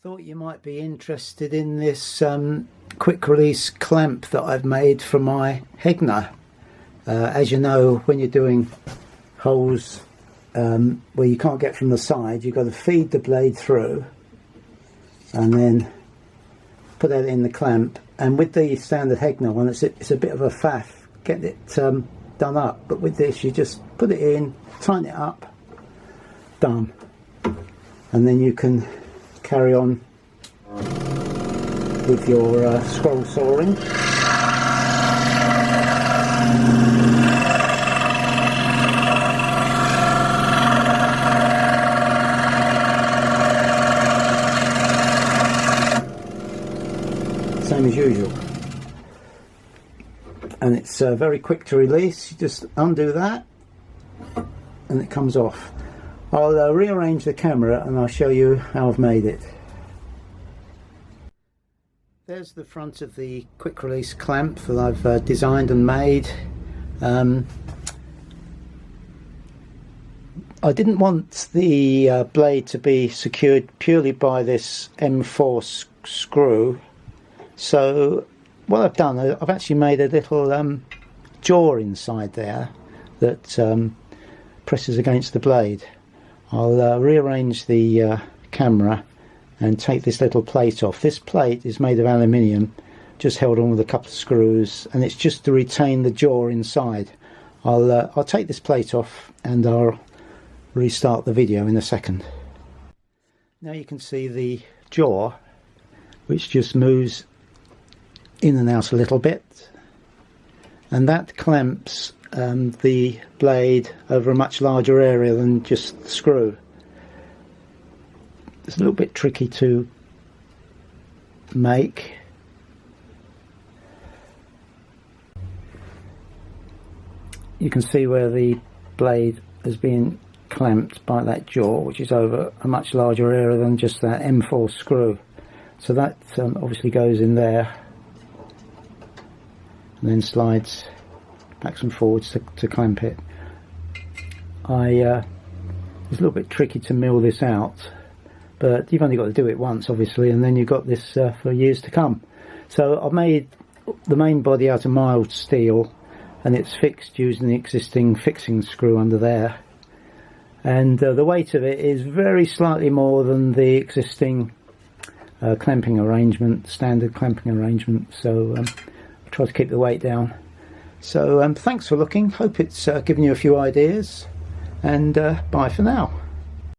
Thought you might be interested in this quick release clamp that I've made for my Hegner. As you know, when you're doing holes where you can't get from the side, you've got to feed the blade through and then put that in the clamp. And with the standard Hegner one, it's a bit of a faff getting it done up, but with this you just put it in, tighten it up, done, and then you can carry on with your scroll sawing. Same as usual, and it's very quick to release. You just undo that and it comes off. I'll rearrange the camera and I'll show you how I've made it. There's the front of the quick release clamp that I've designed and made. I didn't want the blade to be secured purely by this M4 screw, so what I've done, I've actually made a little jaw inside there that presses against the blade. I'll rearrange the camera and take this little plate off. This plate is made of aluminium, just held on with a couple of screws, and it's just to retain the jaw inside. I'll take this plate off and I'll restart the video in a second. Now you can see the jaw, which just moves in and out a little bit, and that clamps the blade over a much larger area than just the screw. It's a little bit tricky to make. You can see where the blade has been clamped by that jaw, which is over a much larger area than just that M4 screw. So that obviously goes in there and then slides backs and forwards to clamp it. It's a little bit tricky to mill this out, but you've only got to do it once obviously, and then you've got this for years to come. So I've made the main body out of mild steel, and it's fixed using the existing fixing screw under there, and the weight of it is very slightly more than the existing clamping arrangement, standard clamping arrangement, so I'll try to keep the weight down. So thanks for looking, hope it's given you a few ideas, and bye for now.